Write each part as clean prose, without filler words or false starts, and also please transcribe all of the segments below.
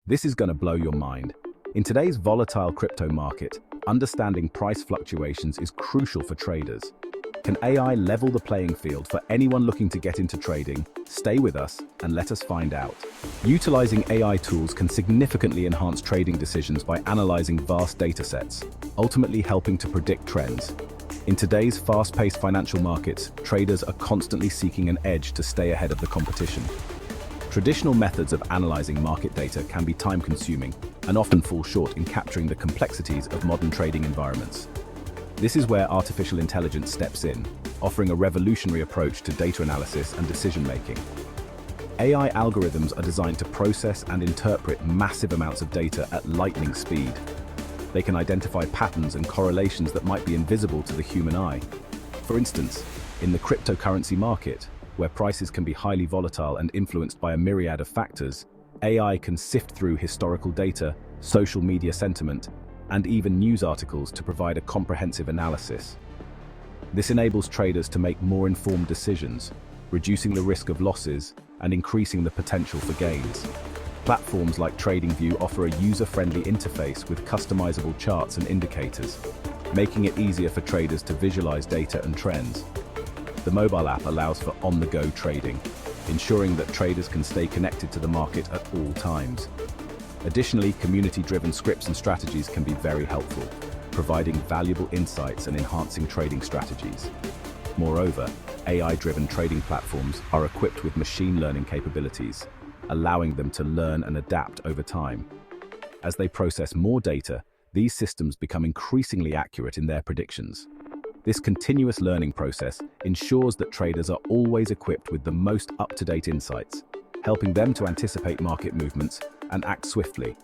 This is going to blow your mind. In today's volatile crypto market, understanding price fluctuations is crucial for traders. Can AI level the playing field for anyone looking to get into trading? Stay with us and let us find out. Utilizing AI tools can significantly enhance trading decisions by analyzing vast datasets, ultimately helping to predict trends. In today's fast-paced financial markets, traders are constantly seeking an edge to stay ahead of the competition. Traditional methods of analyzing market data can be time-consuming and often fall short in capturing the complexities of modern trading environments. This is where artificial intelligence steps in, offering a revolutionary approach to data analysis and decision-making. AI algorithms are designed to process and interpret massive amounts of data at lightning speed. They can identify patterns and correlations that might be invisible to the human eye. For instance, in the cryptocurrency market, where prices can be highly volatile and influenced by a myriad of factors, AI can sift through historical data, social media sentiment, and even news articles to provide a comprehensive analysis. This enables traders to make more informed decisions, reducing the risk of losses and increasing the potential for gains. Platforms like TradingView offer a user-friendly interface with customizable charts and indicators, making it easier for traders to visualize data and trends. The mobile app allows for on-the-go trading, ensuring that traders can stay connected to the market at all times. Additionally, community-driven scripts and strategies can be very helpful, providing valuable insights and enhancing trading strategies. Moreover, AI-driven trading platforms are equipped with machine learning capabilities, allowing them to learn and adapt over time. As they process more data, these systems become increasingly accurate in their predictions. This continuous learning process ensures that traders are always equipped with the most up-to-date insights, helping them to anticipate market movements and act swiftly.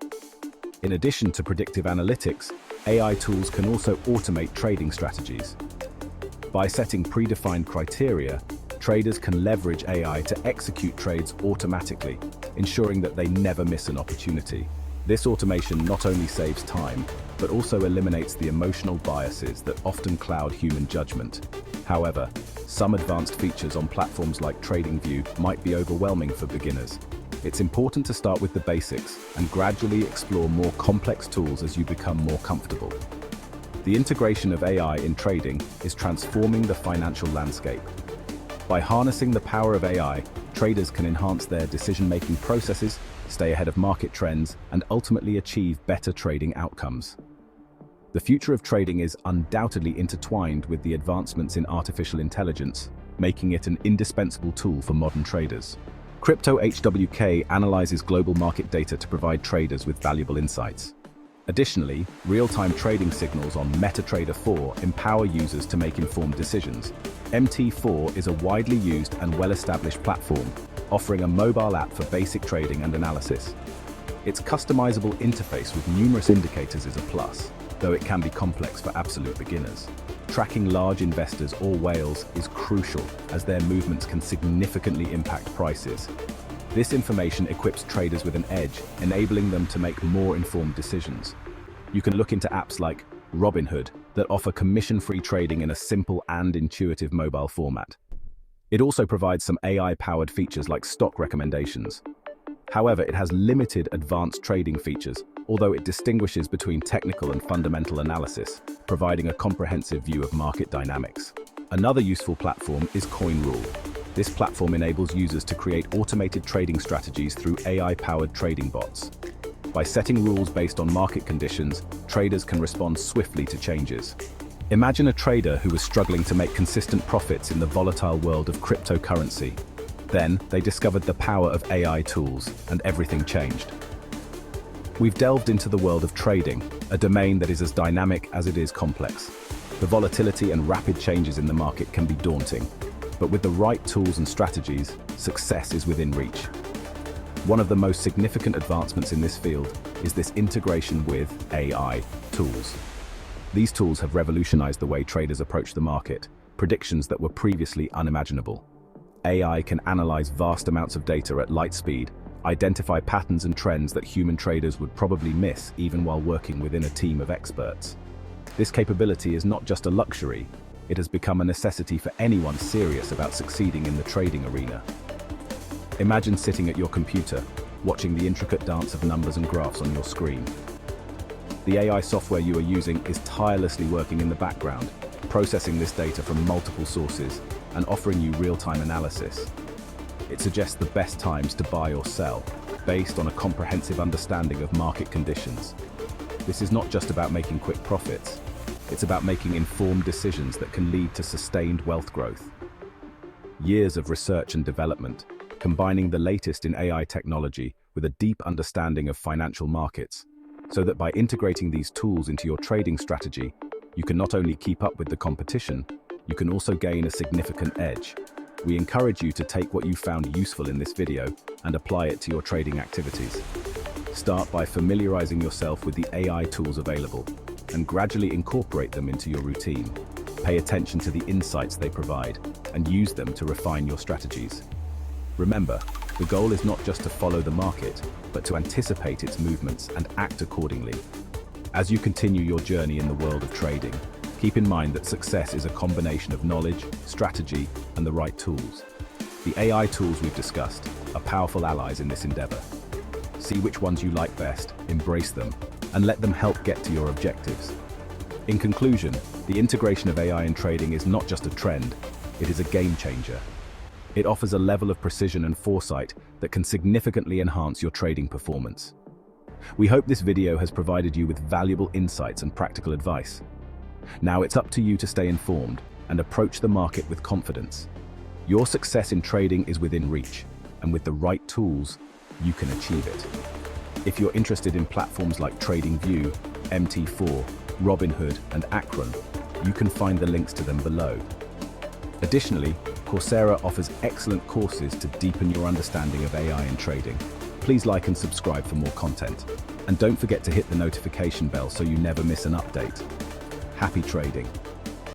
In addition to predictive analytics, AI tools can also automate trading strategies. By setting predefined criteria, traders can leverage AI to execute trades automatically, ensuring that they never miss an opportunity. This automation not only saves time, but also eliminates the emotional biases that often cloud human judgment. However, some advanced features on platforms like TradingView might be overwhelming for beginners. It's important to start with the basics and gradually explore more complex tools as you become more comfortable. The integration of AI in trading is transforming the financial landscape. By harnessing the power of AI, traders can enhance their decision-making processes, stay ahead of market trends, and ultimately achieve better trading outcomes. The future of trading is undoubtedly intertwined with the advancements in artificial intelligence, making it an indispensable tool for modern traders. Crypto HWK analyzes global market data to provide traders with valuable insights. Additionally, real-time trading signals on MetaTrader 4 empower users to make informed decisions. MT4 is a widely used and well-established platform, offering a mobile app for basic trading and analysis. Its customizable interface with numerous indicators is a plus, though it can be complex for absolute beginners. Tracking large investors or whales is crucial, as their movements can significantly impact prices. This information equips traders with an edge, enabling them to make more informed decisions. You can look into apps like Robinhood that offer commission-free trading in a simple and intuitive mobile format. It also provides some AI-powered features like stock recommendations. However, it has limited advanced trading features, although it distinguishes between technical and fundamental analysis, providing a comprehensive view of market dynamics. Another useful platform is CoinRule. This platform enables users to create automated trading strategies through AI-powered trading bots. By setting rules based on market conditions, traders can respond swiftly to changes. Imagine a trader who was struggling to make consistent profits in the volatile world of cryptocurrency. Then, they discovered the power of AI tools, and everything changed. We've delved into the world of trading, a domain that is as dynamic as it is complex. The volatility and rapid changes in the market can be daunting, but with the right tools and strategies, success is within reach. One of the most significant advancements in this field is this integration with AI tools. These tools have revolutionized the way traders approach the market, predictions that were previously unimaginable. AI can analyze vast amounts of data at light speed, identify patterns and trends that human traders would probably miss even while working within a team of experts. This capability is not just a luxury, it has become a necessity for anyone serious about succeeding in the trading arena. Imagine sitting at your computer, watching the intricate dance of numbers and graphs on your screen. The AI software you are using is tirelessly working in the background, processing this data from multiple sources and offering you real-time analysis. It suggests the best times to buy or sell, based on a comprehensive understanding of market conditions. This is not just about making quick profits, it's about making informed decisions that can lead to sustained wealth growth. Years of research and development, combining the latest in AI technology with a deep understanding of financial markets, so that by integrating these tools into your trading strategy, you can not only keep up with the competition, you can also gain a significant edge. We encourage you to take what you found useful in this video and apply it to your trading activities. Start by familiarizing yourself with the AI tools available and gradually incorporate them into your routine. Pay attention to the insights they provide and use them to refine your strategies. Remember, the goal is not just to follow the market, but to anticipate its movements and act accordingly. As you continue your journey in the world of trading, keep in mind that success is a combination of knowledge, strategy, and the right tools. The AI tools we've discussed are powerful allies in this endeavor. See which ones you like best, embrace them, and let them help get to your objectives. In conclusion, the integration of AI in trading is not just a trend, it is a game changer. It offers a level of precision and foresight that can significantly enhance your trading performance. We hope this video has provided you with valuable insights and practical advice. Now it's up to you to stay informed and approach the market with confidence. Your success in trading is within reach, and with the right tools, you can achieve it. If you're interested in platforms like TradingView, MT4, Robinhood, and Akron, you can find the links to them below. Additionally, Coursera offers excellent courses to deepen your understanding of AI in trading. Please like and subscribe for more content. And don't forget to hit the notification bell so you never miss an update. Happy trading!